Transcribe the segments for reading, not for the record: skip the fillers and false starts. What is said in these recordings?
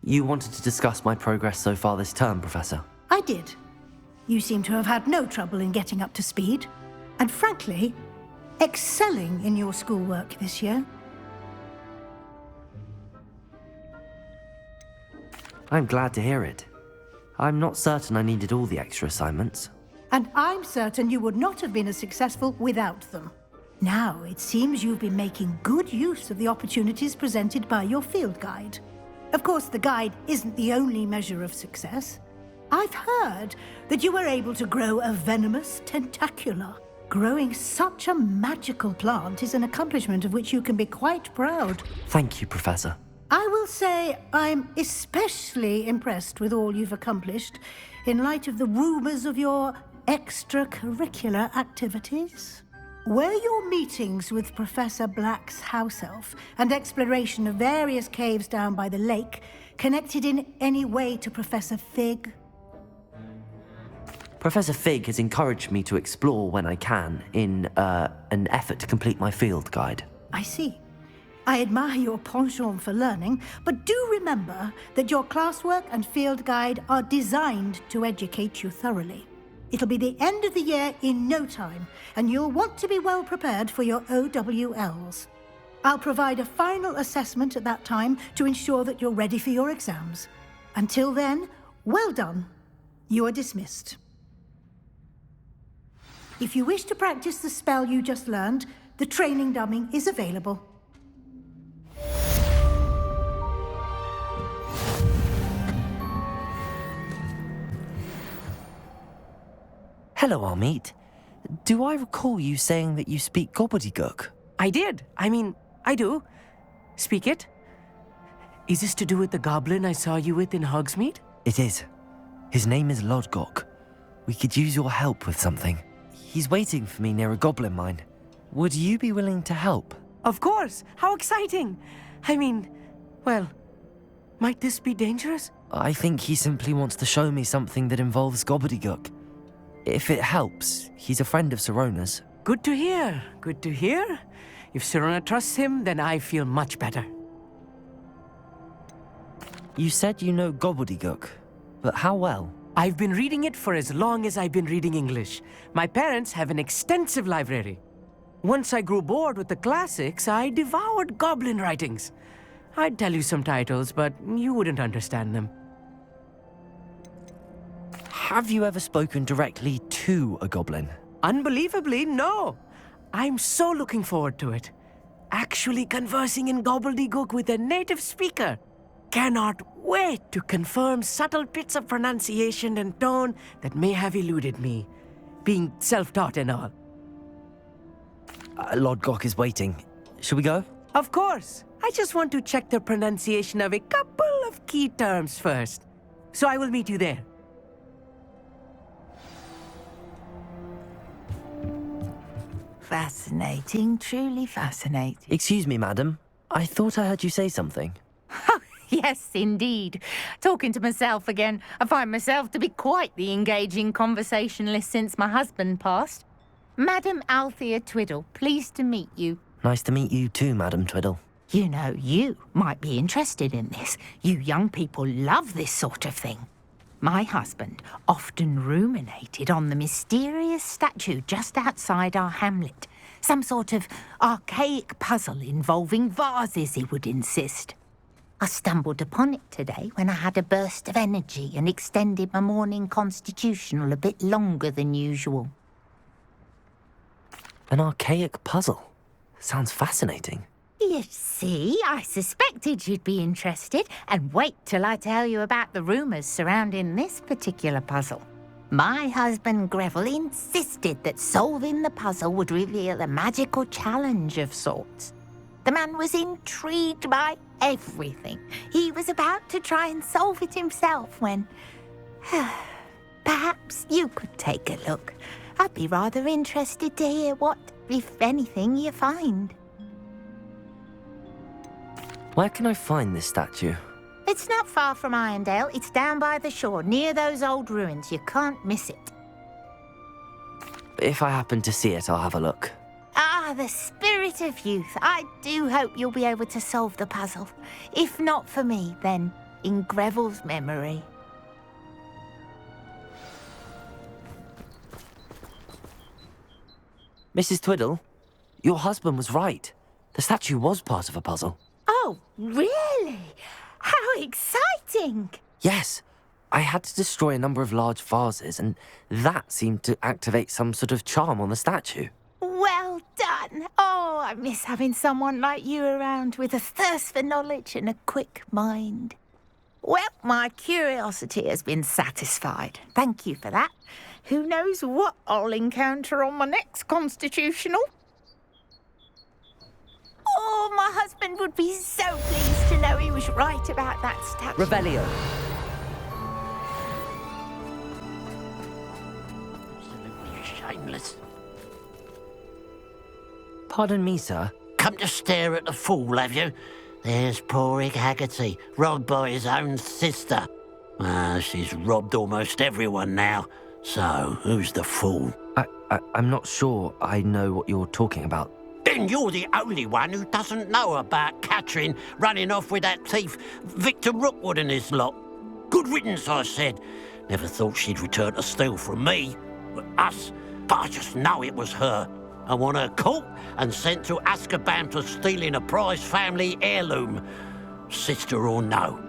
You wanted to discuss my progress so far this term, Professor? I did. You seem to have had no trouble in getting up to speed, and frankly, excelling in your schoolwork this year. I'm glad to hear it. I'm not certain I needed all the extra assignments. And I'm certain you would not have been as successful without them. Now, it seems you've been making good use of the opportunities presented by your field guide. Of course, the guide isn't the only measure of success. I've heard that you were able to grow a venomous tentacula. Growing such a magical plant is an accomplishment of which you can be quite proud. Thank you, Professor. I will say I'm especially impressed with all you've accomplished in light of the rumors of your extracurricular activities. Were your meetings with Professor Black's house elf and exploration of various caves down by the lake connected in any way to Professor Fig? Professor Fig has encouraged me to explore when I can in an effort to complete my field guide. I see. I admire your penchant for learning, but do remember that your classwork and field guide are designed to educate you thoroughly. It'll be the end of the year in no time, and you'll want to be well prepared for your OWLs. I'll provide a final assessment at that time to ensure that you're ready for your exams. Until then, well done. You are dismissed. If you wish to practice the spell you just learned, the training dummy is available. Hello, Amit. Do I recall you saying that you speak gobbledygook? I did. I do. Speak it. Is this to do with the goblin I saw you with in Hogsmeade? It is. His name is Lodgok. We could use your help with something. He's waiting for me near a goblin mine. Would you be willing to help? Of course. How exciting. Well, might this be dangerous? I think he simply wants to show me something that involves gobbledygook. If it helps, he's a friend of Sirona's. Good to hear. Good to hear. If Sirona trusts him, then I feel much better. You said you know gobbledygook, but how well? I've been reading it for as long as I've been reading English. My parents have an extensive library. Once I grew bored with the classics, I devoured goblin writings. I'd tell you some titles, but you wouldn't understand them. Have you ever spoken directly to a goblin? Unbelievably, no. I'm so looking forward to it. Actually conversing in gobbledygook with a native speaker. Cannot wait to confirm subtle bits of pronunciation and tone that may have eluded me, being self-taught and all. Lodgok is waiting. Shall we go? Of course. I just want to check the pronunciation of a couple of key terms first. So I will meet you there. Fascinating, truly fascinating. Excuse me, madam. I thought I heard you say something. Yes, indeed. Talking to myself again. I find myself to be quite the engaging conversationalist since my husband passed. Madam Althea Twiddle, pleased to meet you. Nice to meet you too, Madam Twiddle. You know, you might be interested in this. You young people love this sort of thing. My husband often ruminated on the mysterious statue just outside our hamlet. Some sort of archaic puzzle involving vases, he would insist. I stumbled upon it today when I had a burst of energy and extended my morning constitutional a bit longer than usual. An archaic puzzle. Sounds fascinating. You see, I suspected you'd be interested, and wait till I tell you about the rumours surrounding this particular puzzle. My husband Greville insisted that solving the puzzle would reveal a magical challenge of sorts. The man was intrigued by everything. He was about to try and solve it himself when... Perhaps you could take a look. I'd be rather interested to hear what, if anything, you find. Where can I find this statue? It's not far from Irondale. It's down by the shore, near those old ruins. You can't miss it. If I happen to see it, I'll have a look. Ah, the spirit of youth. I do hope you'll be able to solve the puzzle. If not for me, then in Greville's memory. Mrs. Twiddle, your husband was right. The statue was part of a puzzle. Oh, really? How exciting! Yes, I had to destroy a number of large vases, and that seemed to activate some sort of charm on the statue. Well done. Oh, I miss having someone like you around with a thirst for knowledge and a quick mind. Well, my curiosity has been satisfied. Thank you for that. Who knows what I'll encounter on my next constitutional? Oh, my husband would be so pleased to know he was right about that statue. Revelio. Absolutely shameless. Pardon me, sir. Come to stare at the fool, have you? There's poor Ig Haggerty, robbed by his own sister. She's robbed almost everyone now. So, who's the fool? I'm not sure I know what you're talking about. Then you're the only one who doesn't know about Catherine running off with that thief, Victor Rookwood and his lot. Good riddance, I said. Never thought she'd return to steal from me, us, but I just know it was her. I want her caught and sent to Azkaban for stealing a prize family heirloom, sister or no.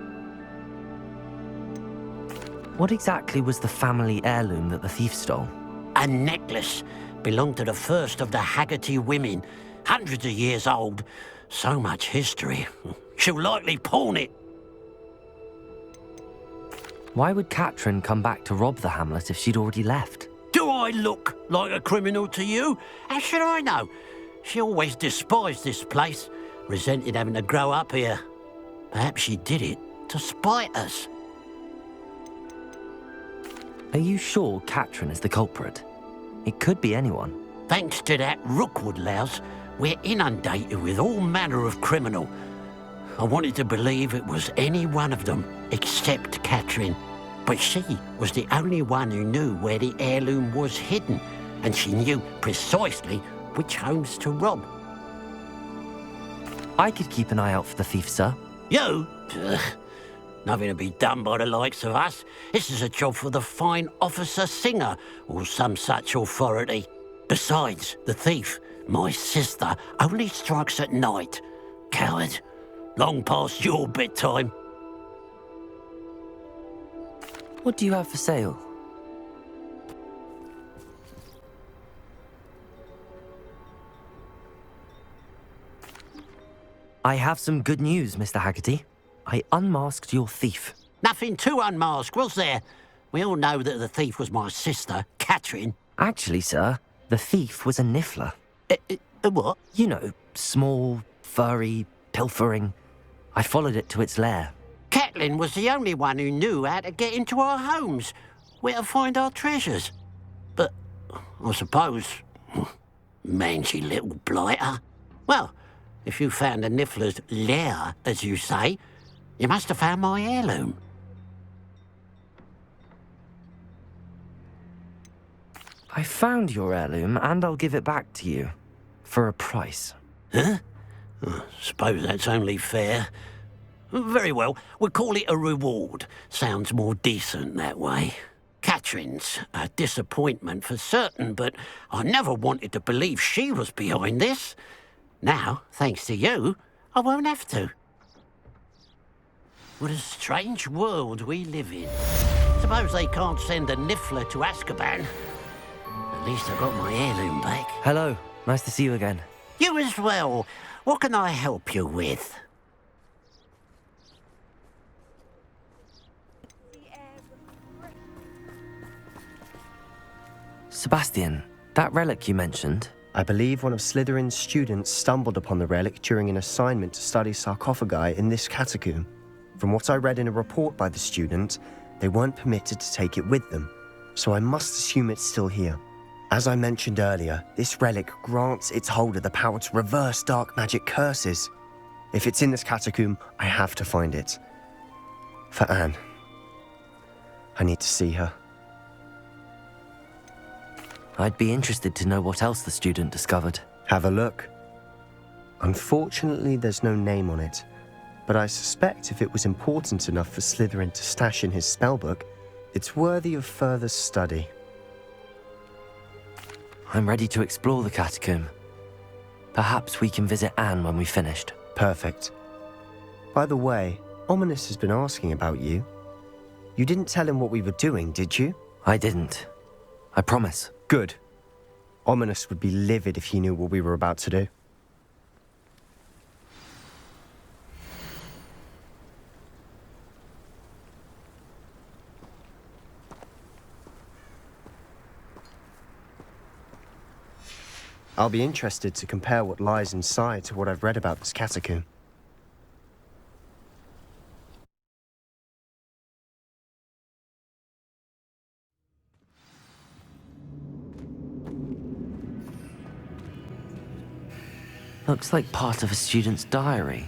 What exactly was the family heirloom that the thief stole? A necklace belonged to the first of the Haggerty women, hundreds of years old. So much history. She'll likely pawn it. Why would Catherine come back to rob the hamlet if she'd already left? Do I look like a criminal to you? How should I know? She always despised this place, resented having to grow up here. Perhaps she did it to spite us. Are you sure Catherine is the culprit? It could be anyone. Thanks to that Rookwood louse, we're inundated with all manner of criminal. I wanted to believe it was any one of them, except Catherine. But she was the only one who knew where the heirloom was hidden, and she knew precisely which homes to rob. I could keep an eye out for the thief, sir. You? Ugh. Nothing to be done by the likes of us. This is a job for the fine officer Singer, or some such authority. Besides, the thief, my sister, only strikes at night. Coward. Long past your bedtime. What do you have for sale? I have some good news, Mr. Haggerty. I unmasked your thief. Nothing to unmask, was there? We all know that the thief was my sister, Catherine. Actually, sir, the thief was a niffler. What? You know, small, furry, pilfering. I followed it to its lair. Catelyn was the only one who knew how to get into our homes, where to find our treasures. But I suppose, mangy little blighter. Well, if you found the niffler's lair, as you say, you must have found my heirloom. I found your heirloom, and I'll give it back to you. For a price. Huh? Suppose that's only fair. Very well, we'll call it a reward. Sounds more decent that way. Catherine's a disappointment for certain, but I never wanted to believe she was behind this. Now, thanks to you, I won't have to. What a strange world we live in. Suppose they can't send a niffler to Azkaban. At least I got my heirloom back. Hello, nice to see you again. You as well. What can I help you with? Sebastian, that relic you mentioned. I believe one of Slytherin's students stumbled upon the relic during an assignment to study sarcophagi in this catacomb. From what I read in a report by the student, they weren't permitted to take it with them, so I must assume it's still here. As I mentioned earlier, this relic grants its holder the power to reverse dark magic curses. If it's in this catacomb, I have to find it. For Anne. I need to see her. I'd be interested to know what else the student discovered. Have a look. Unfortunately, there's no name on it, but I suspect if it was important enough for Slytherin to stash in his spellbook, it's worthy of further study. I'm ready to explore the catacomb. Perhaps we can visit Anne when we've finished. Perfect. By the way, Ominous has been asking about you. You didn't tell him what we were doing, did you? I didn't. I promise. Good. Ominous would be livid if he knew what we were about to do. I'll be interested to compare what lies inside to what I've read about this catacomb. Looks like part of a student's diary.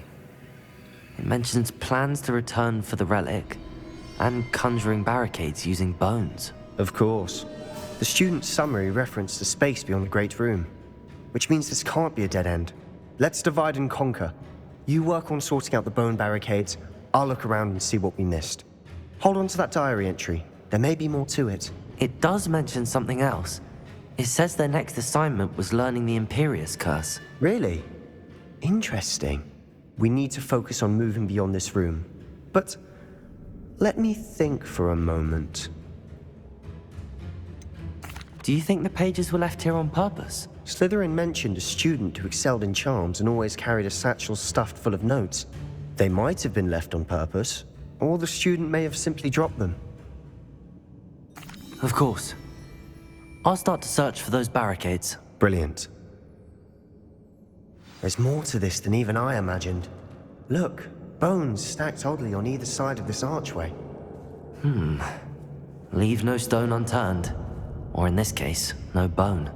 It mentions plans to return for the relic and conjuring barricades using bones. Of course. The student's summary referenced a space beyond the Great Room, which means this can't be a dead end. Let's divide and conquer. You work on sorting out the bone barricades, I'll look around and see what we missed. Hold on to that diary entry. There may be more to it. It does mention something else. It says their next assignment was learning the Imperius Curse. Really? Interesting. We need to focus on moving beyond this room. But let me think for a moment. Do you think the pages were left here on purpose? Slytherin mentioned a student who excelled in charms and always carried a satchel stuffed full of notes. They might have been left on purpose, or the student may have simply dropped them. Of course. I'll start to search for those barricades. Brilliant. There's more to this than even I imagined. Look, bones stacked oddly on either side of this archway. Leave no stone unturned. Or in this case, no bone.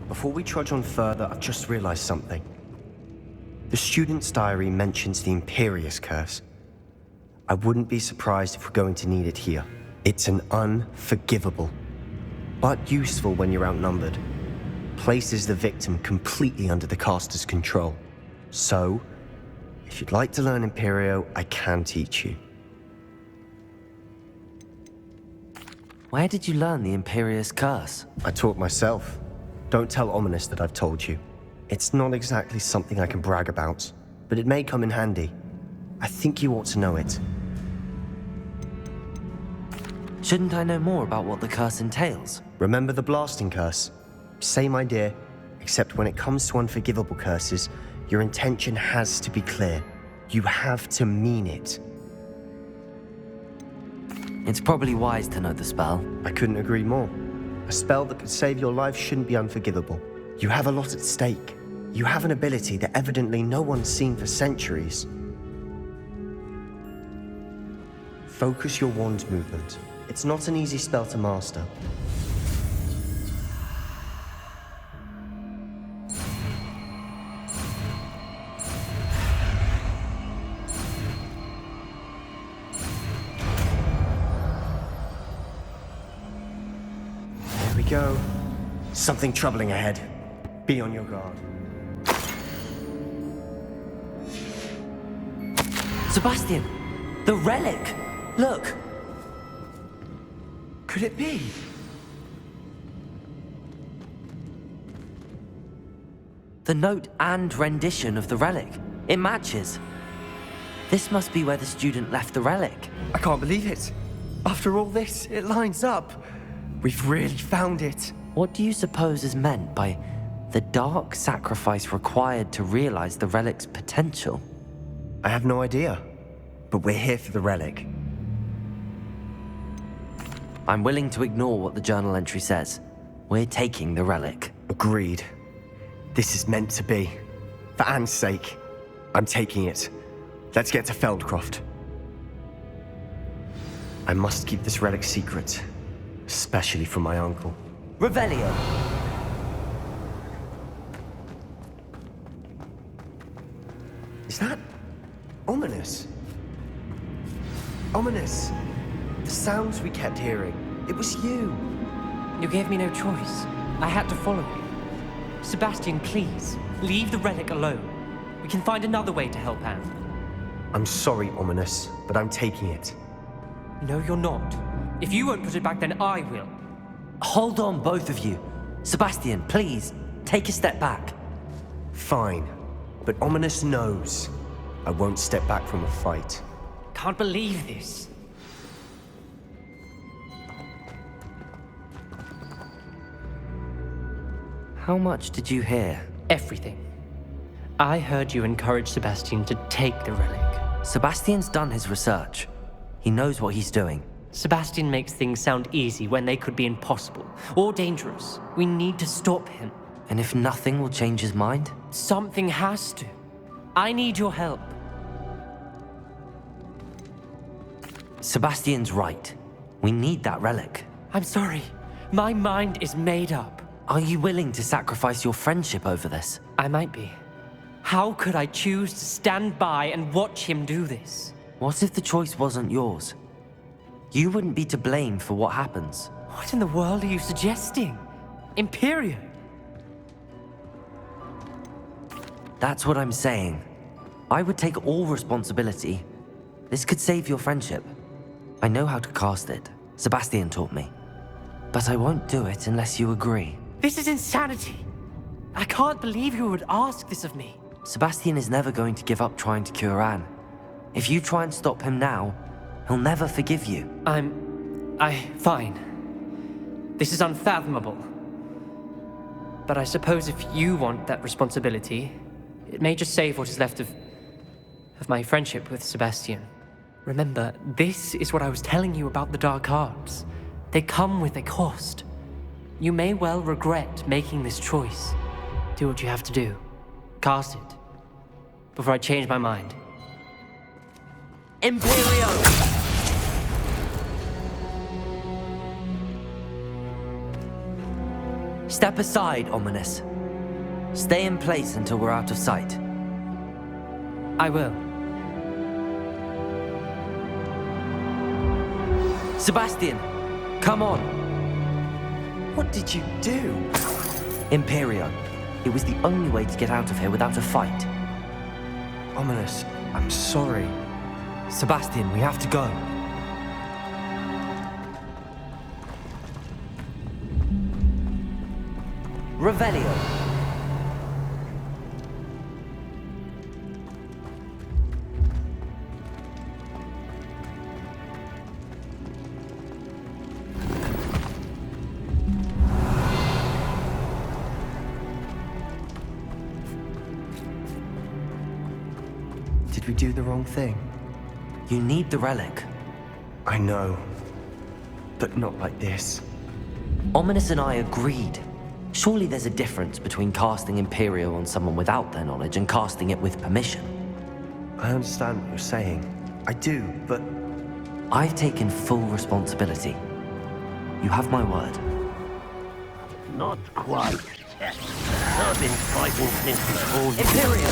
Before we trudge on further, I've just realized something. The student's diary mentions the Imperius Curse. I wouldn't be surprised if we're going to need it here. It's an unforgivable, but useful when you're outnumbered. Places the victim completely under the caster's control. So, if you'd like to learn Imperio, I can teach you. Where did you learn the Imperius Curse? I taught myself. Don't tell Ominous that I've told you. It's not exactly something I can brag about, but it may come in handy. I think you ought to know it. Shouldn't I know more about what the curse entails? Remember the blasting curse? Same idea, except when it comes to unforgivable curses, your intention has to be clear. You have to mean it. It's probably wise to know the spell. I couldn't agree more. A spell that could save your life shouldn't be unforgivable. You have a lot at stake. You have an ability that evidently no one's seen for centuries. Focus your wand movement. It's not an easy spell to master. There we go. Something troubling ahead. Be on your guard. Sebastian! The relic! Look! Could it be? The note and rendition of the relic. It matches. This must be where the student left the relic. I can't believe it. After all this, it lines up. We've really found it. What do you suppose is meant by the dark sacrifice required to realize the relic's potential? I have no idea, but we're here for the relic. I'm willing to ignore what the journal entry says. We're taking the relic. Agreed. This is meant to be. For Anne's sake, I'm taking it. Let's get to Feldcroft. I must keep this relic secret, especially from my uncle. Revelio! Is that Ominous? Ominous! The sounds we kept hearing. It was you. You gave me no choice. I had to follow you. Sebastian, please, leave the relic alone. We can find another way to help Anne. I'm sorry, Ominous, but I'm taking it. No, you're not. If you won't put it back, then I will. Hold on, both of you. Sebastian, please, take a step back. Fine, but Ominous knows I won't step back from a fight. Can't believe this. How much did you hear? Everything. I heard you encourage Sebastian to take the relic. Sebastian's done his research. He knows what he's doing. Sebastian makes things sound easy when they could be impossible or dangerous. We need to stop him. And if nothing will change his mind? Something has to. I need your help. Sebastian's right. We need that relic. I'm sorry. My mind is made up. Are you willing to sacrifice your friendship over this? I might be. How could I choose to stand by and watch him do this? What if the choice wasn't yours? You wouldn't be to blame for what happens. What in the world are you suggesting? Imperium? That's what I'm saying. I would take all responsibility. This could save your friendship. I know how to cast it. Sebastian taught me. But I won't do it unless you agree. This is insanity. I can't believe you would ask this of me. Sebastian is never going to give up trying to cure Anne. If you try and stop him now, he'll never forgive you. Fine. This is unfathomable. But I suppose if you want that responsibility, it may just save what is left of my friendship with Sebastian. Remember, this is what I was telling you about the dark arts. They come with a cost. You may well regret making this choice. Do what you have to do. Cast it. Before I change my mind. Imperio! Step aside, Ominous. Stay in place until we're out of sight. I will. Sebastian, come on. What did you do? Imperio. It was the only way to get out of here without a fight. Ominous, I'm sorry. Sebastian, we have to go. Revelio. Did we do the wrong thing? You need the relic. I know. But not like this. Ominous and I agreed. Surely there's a difference between casting Imperio on someone without their knowledge and casting it with permission. I understand what you're saying. I do, but... I've taken full responsibility. You have my word. Not quite. I've been fighting since before you. Imperio!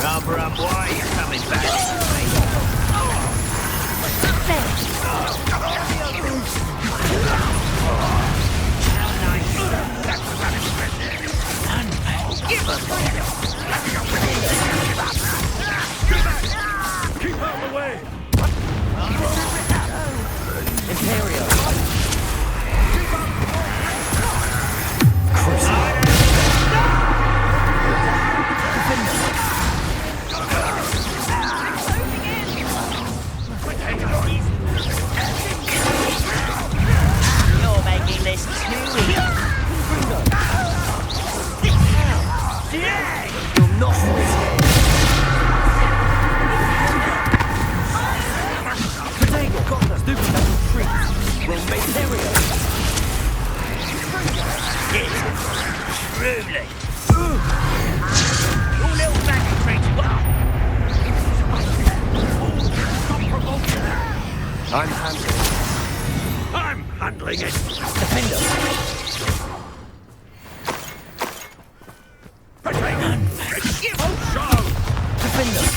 Rubber up, why are you coming back? Keep out of the way! Imperio! You're making this too easy. You're not Potato, got us, stupid little trees. We'll make Imperio! Truly. Your little magic tricks, I'm handling it. I'm handling it. Defender! Give a show. Defender!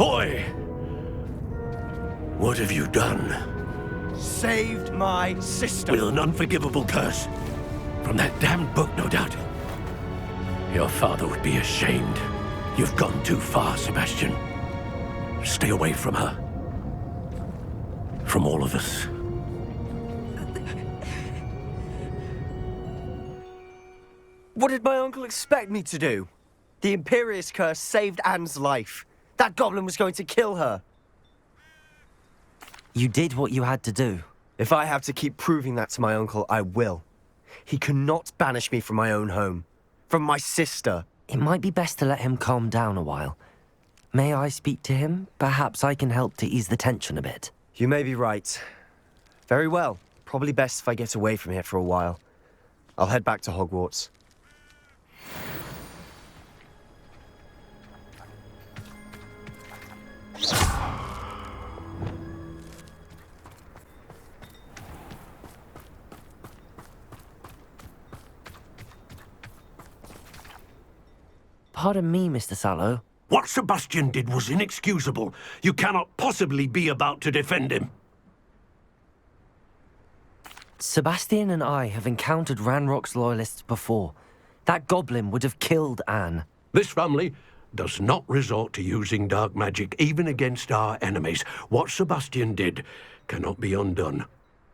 Boy! What have you done? Saved my sister. With an unforgivable curse. From that damned book, no doubt. Your father would be ashamed. You've gone too far, Sebastian. Stay away from her. From all of us. What did my uncle expect me to do? The Imperious curse saved Anne's life. That goblin was going to kill her. You did what you had to do. If I have to keep proving that to my uncle, I will. He cannot banish me from my own home. From my sister. It might be best to let him calm down a while. May I speak to him? Perhaps I can help to ease the tension a bit. You may be right. Very well. Probably best if I get away from here for a while. I'll head back to Hogwarts. Pardon me, Mr. Sallow. What Sebastian did was inexcusable. You cannot possibly be about to defend him. Sebastian and I have encountered Ranrock's loyalists before. That goblin would have killed Anne. This family does not resort to using dark magic, even against our enemies. What Sebastian did cannot be undone.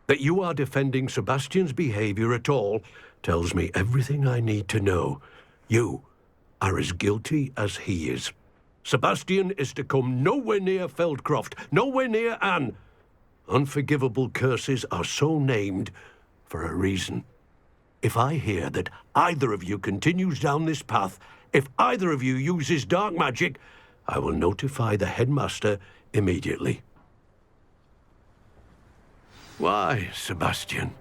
That you are defending Sebastian's behavior at all tells me everything I need to know. You are as guilty as he is. Sebastian is to come nowhere near Feldcroft, nowhere near Anne. Unforgivable curses are so named for a reason. If I hear that either of you continues down this path, if either of you uses dark magic, I will notify the headmaster immediately. Why, Sebastian?